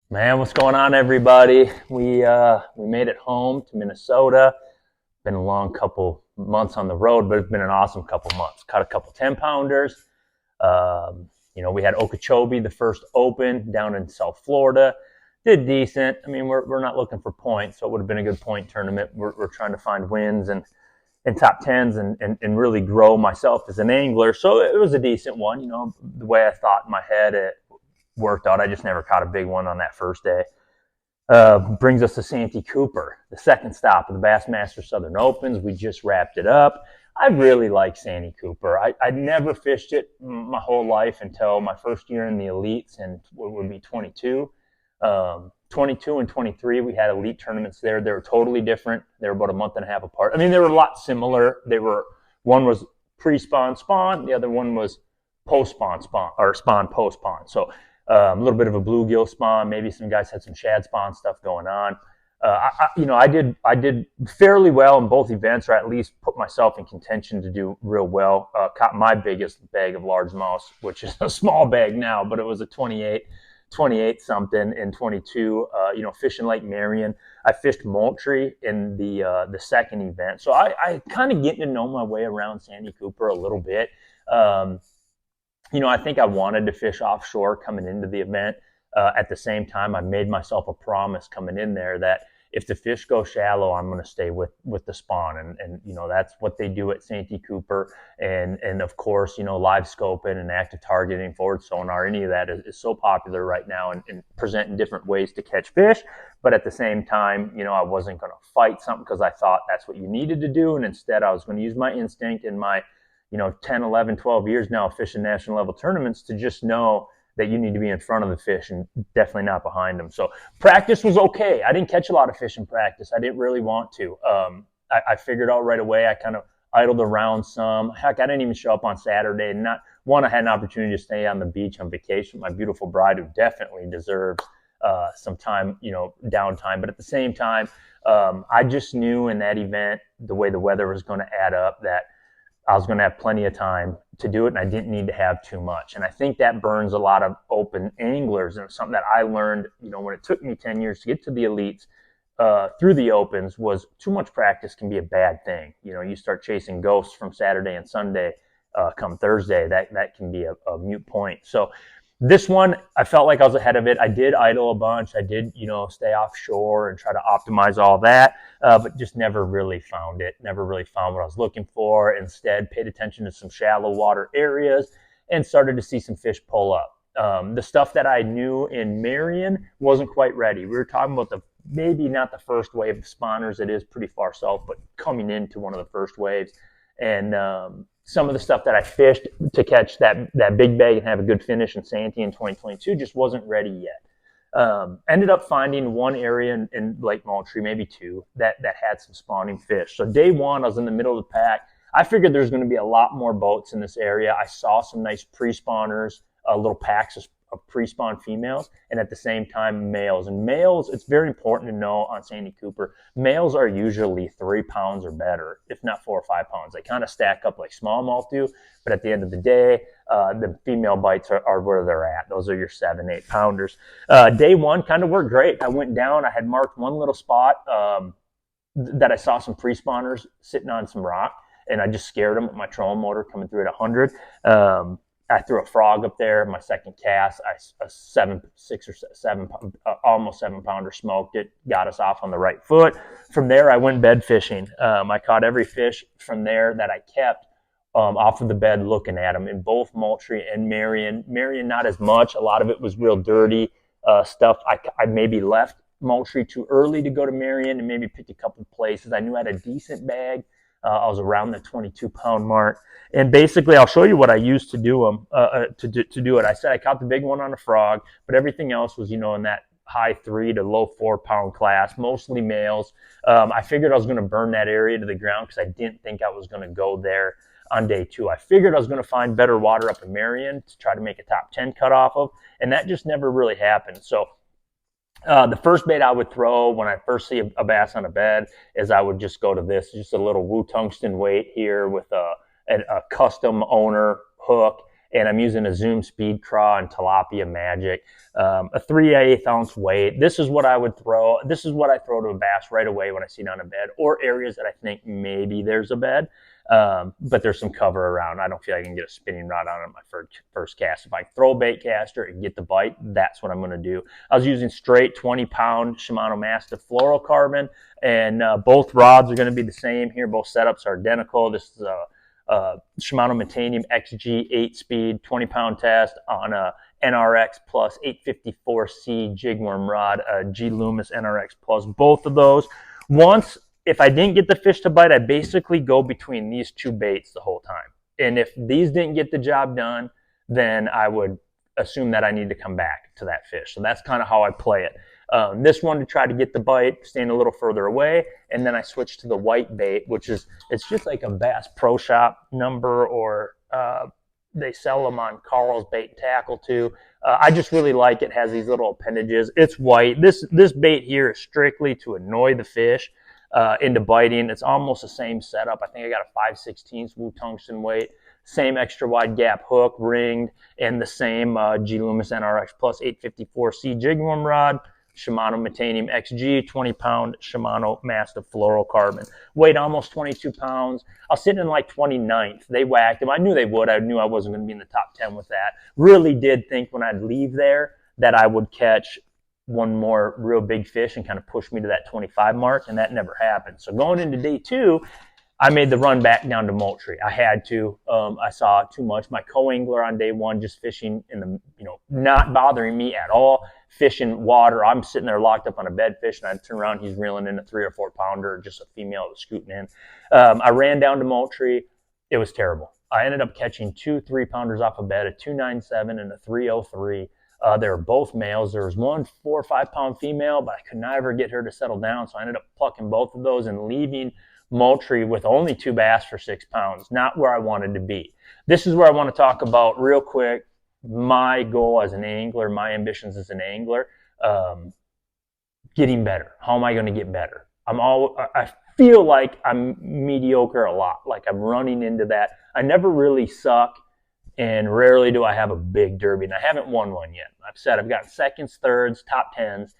Man, what's going on, everybody? We made it home to Minnesota. Been a long couple months on the road, but it's been an awesome couple months. Caught a couple 10-pounders. We had Okeechobee, the first Open down in South Florida. Did decent. I mean, we're not looking for points, so it would have been a good point tournament. We're trying to find wins and top tens and really grow myself as an angler. So it was a decent one. The way I thought in my head, it worked out. I just never caught a big one on that first day. Brings us to Santee Cooper, the second stop of the Bassmaster Southern Opens. We just wrapped it up. I really like Santee Cooper. I'd never fished it my whole life until my first year in the elites, and what would be 22. 22 and 23, we had elite tournaments there. They were totally different. They were about a month and a half apart. I mean, they were a lot similar. One was pre-spawn spawn, the other one was post-spawn spawn, or spawn post-spawn. So a little bit of a bluegill spawn. Maybe some guys had some shad spawn stuff going on. I did fairly well in both events, or at least put myself in contention to do real well. Caught my biggest bag of largemouth, which is a small bag now, but it was a 28 something in 22. Fishing Lake Marion. I fished Moultrie in the second event, so I kind of getting to know my way around Santee Cooper a little bit. I think I wanted to fish offshore coming into the event. At the same time, I made myself a promise coming in there that if the fish go shallow, I'm going to stay with the spawn. And that's what they do at Santee Cooper. And of course, live scoping and active targeting, forward sonar, any of that is so popular right now and presenting different ways to catch fish. But at the same time, I wasn't going to fight something because I thought that's what you needed to do. And instead, I was going to use my instinct and my 10, 11, 12 years now of fishing national level tournaments to just know that you need to be in front of the fish and definitely not behind them. So practice was okay. I didn't catch a lot of fish in practice. I didn't really want to. I figured out right away. I kind of idled around some. Heck, I didn't even show up on Saturday. I had an opportunity to stay on the beach on vacation with my beautiful bride, who definitely deserves some time, downtime. But at the same time, I just knew in that event, the way the weather was going to add up, that I was going to have plenty of time to do it, and I didn't need to have too much. And I think that burns a lot of open anglers. And it's something that I learned, when it took me 10 years to get to the elites through the opens, was too much practice can be a bad thing. You start chasing ghosts from Saturday and Sunday come Thursday, that can be a moot point. So this one, I felt like I was ahead of it. I did idle a bunch. I did, stay offshore and try to optimize all that, but just never really found it. Never really found what I was looking for. Instead, paid attention to some shallow water areas and started to see some fish pull up. The stuff that I knew in Marion wasn't quite ready. We were talking about maybe not the first wave of spawners. It is pretty far south, but coming into one of the first waves. And some of the stuff that I fished to catch that big bag and have a good finish in Santee in 2022 just wasn't ready yet. Ended up finding one area in Lake Moultrie, maybe two, that had some spawning fish. So day one, I was in the middle of the pack. I figured there's going to be a lot more boats in this area. I saw some nice pre-spawners, little packs of pre-spawn females, and at the same time males. And males, it's very important to know on Santee Cooper, males are usually 3 pounds or better, if not 4 or 5 pounds. They kind of stack up like smallmouth do, but at the end of the day, the female bites are where they're at. Those are your 7, 8 pounders. Day one kind of worked great. I went down, I had marked one little spot that I saw some pre-spawners sitting on some rock, and I just scared them with my trolling motor coming through at 100. I threw a frog up there. My second cast, a 6 or 7, almost 7 pounder, smoked it, got us off on the right foot. From there, I went bed fishing. I caught every fish from there that I kept off of the bed looking at them in both Moultrie and Marion. Marion, not as much. A lot of it was real dirty stuff. I maybe left Moultrie too early to go to Marion and maybe picked a couple places. I knew I had a decent bag. I was around the 22-pound mark. And basically, I'll show you what I used to do to do it. I said I caught the big one on a frog, but everything else was, in that high 3 to low 4 pound class, mostly males. I figured I was going to burn that area to the ground because I didn't think I was going to go there on day 2. I figured I was going to find better water up in Marion to try to make a top 10 cut off of, and that just never really happened. So the first bait I would throw when I first see a bass on a bed is I would just go to this, just a little Tungsten weight here with a custom Owner hook and I'm using a Zoom Speed Craw and Tilapia Magic, a 3/8 ounce weight. This is what I would throw. This is what I throw to a bass right away when I see it on a bed, or areas that I think maybe there's a bed, but there's some cover around. I don't feel like I can get a spinning rod on it my first cast. If I throw a bait caster and get the bite, that's what I'm going to do. I was using straight 20-pound Shimano Mastiff fluorocarbon, and both rods are going to be the same here. Both setups are identical. This is a Shimano Metanium XG 8-speed 20-pound test on a NRX Plus 854C jig worm rod, G Loomis NRX Plus. Both of those. Once, if I didn't get the fish to bite, I basically go between these two baits the whole time. And if these didn't get the job done, then I would assume that I need to come back to that fish. So that's kind of how I play it. This one to try to get the bite, staying a little further away, and then I switch to the white bait, which is, it's just like a Bass Pro Shop number, or they sell them on Karl's Bait and Tackle too. I just really like it. Has these little appendages. It's white. This bait here is strictly to annoy the fish into biting. It's almost the same setup. I think I got a 5/16 Wu Tungsten weight, same extra wide gap hook, ringed, and the same G Loomis NRX Plus 854C jig worm rod. Shimano Metanium XG, 20-pound Shimano Mastiff fluorocarbon. Weighed almost 22 pounds. I was sitting in like 29th. They whacked him. I knew they would. I knew I wasn't going to be in the top 10 with that. Really did think when I'd leave there that I would catch one more real big fish and kind of push me to that 25 mark, and that never happened. So going into day 2, I made the run back down to Moultrie. I had to. I saw too much. My co-angler on day 1 just fishing in the, not bothering me at all. Fishing water. I'm sitting there locked up on a bed fish, and I turn around, he's reeling in a 3 or 4 pounder, just a female that was scooting in. I ran down to Moultrie. It was terrible. I ended up catching 2 3-pounders off a bed, a 297 and a 303. They were both males. There was one 4 or 5 pound female, but I could never get her to settle down, so I ended up plucking both of those and leaving Moultrie with only 2 bass for 6 pounds. Not where I wanted to be. This is where I want to talk about real quick my goal as an angler, my ambitions as an angler, getting better. How am I going to get better? I feel like I'm mediocre a lot, like I'm running into that. I never really suck, and rarely do I have a big derby, and I haven't won one yet. I've said I've got seconds, thirds, top tens,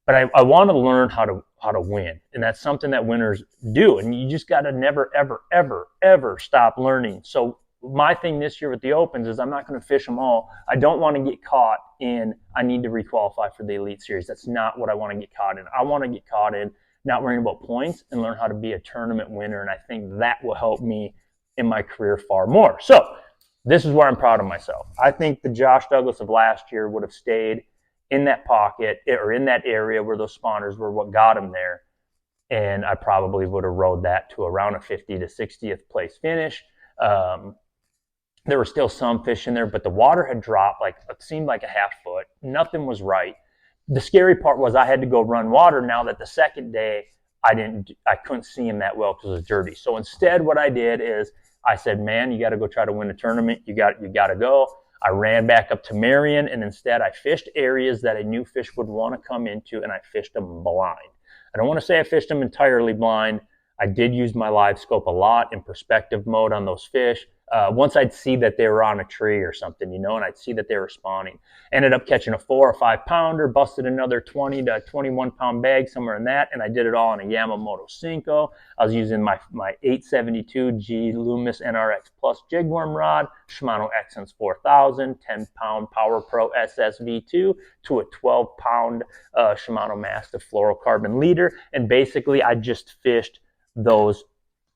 but I want to learn how to win, and that's something that winners do, and you just got to never, ever, ever, ever stop learning. So my thing this year with the Opens is I'm not going to fish them all. I don't want to get caught in I need to requalify for the Elite Series. That's not what I want to get caught in. I want to get caught in not worrying about points and learn how to be a tournament winner, and I think that will help me in my career far more. So this is where I'm proud of myself. I think the Josh Douglas of last year would have stayed in that pocket or in that area where those spawners were what got him there, and I probably would have rode that to around a 50th to 60th place finish. There were still some fish in there, but the water had dropped, like it seemed like a half foot. Nothing was right. The scary part was I had to go run water now that the second day I couldn't see him that well because it was dirty. So instead what I did is I said, man, you got to go try to win a tournament. You got to go. I ran back up to Marion, and instead I fished areas that I knew fish would want to come into, and I fished them blind. I don't want to say I fished them entirely blind. I did use my live scope a lot in perspective mode on those fish. Once I'd see that they were on a tree or something, and I'd see that they were spawning. Ended up catching a 4 or 5 pounder, busted another 20 to 21 pound bag somewhere in that, and I did it all on a Yamamoto Cinco. I was using my 872 G Loomis NRX Plus jig worm rod, Shimano Xsense 4000, 10-pound Power Pro SSV2 to a 12-pound Shimano Mastiff fluorocarbon leader, and basically I just fished those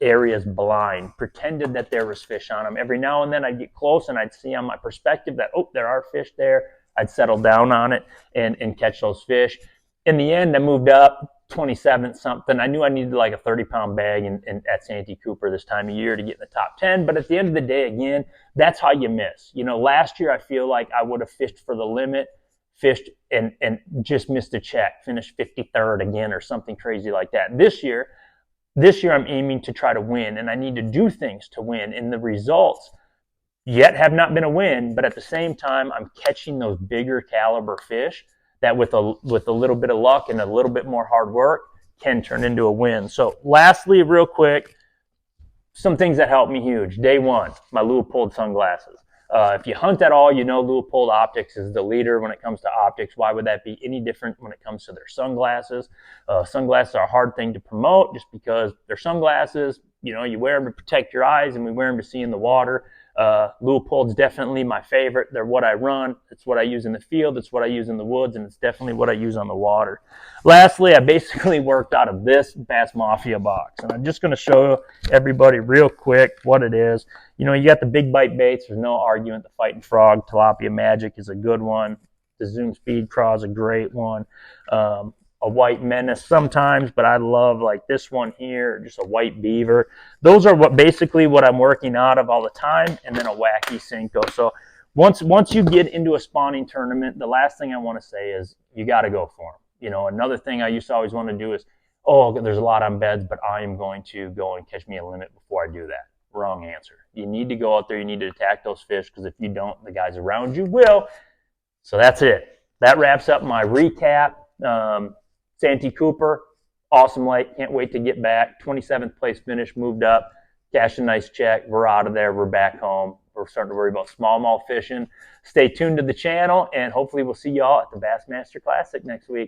areas blind, pretended that there was fish on them. Every now and then I'd get close and I'd see on my perspective that, oh, there are fish there. I'd settle down on it and catch those fish. In the end, I moved up 27th something. I knew I needed like a 30-pound bag at Santee Cooper this time of year to get in the top 10. But at the end of the day, again, that's how you miss. Last year I feel like I would have fished for the limit, fished and just missed a check, finished 53rd again or something crazy like that. This year I'm aiming to try to win, and I need to do things to win. And the results yet have not been a win, but at the same time, I'm catching those bigger caliber fish that with a little bit of luck and a little bit more hard work can turn into a win. So lastly, real quick, some things that helped me huge. Day 1, my Leupold sunglasses. If you hunt at all, you know Leupold Optics is the leader when it comes to optics. Why would that be any different when it comes to their sunglasses? Sunglasses are a hard thing to promote just because they're sunglasses. You know, you wear them to protect your eyes, and we wear them to see in the water. Leupold's definitely my favorite. They're what I run. It's what I use in the field. It's what I use in the woods, and it's definitely what I use on the water. Lastly, I basically worked out of this Bass Mafia box, and I'm just going to show everybody real quick what it is. You know, you got the big bite baits. There's no argument. The Fighting Frog Tilapia Magic is a good one. The Zoom Speed Craw is a great one. A White Menace sometimes, but I love like this one here, just a White Beaver. Those are basically what I'm working out of all the time, and then a Wacky Cinco. So once you get into a spawning tournament, the last thing I want to say is you got to go for them. You know, another thing I used to always want to do is, oh, there's a lot on beds, but I am going to go and catch me a limit before I do that. Wrong answer. You need to go out there. You need to attack those fish, because if you don't, the guys around you will. So that's it. That wraps up my recap. Santee Cooper, awesome lake. Can't wait to get back. 27th place finish, moved up, cashed a nice check. We're out of there. We're back home. We're starting to worry about smallmouth fishing. Stay tuned to the channel, and hopefully we'll see y'all at the Bassmaster Classic next week.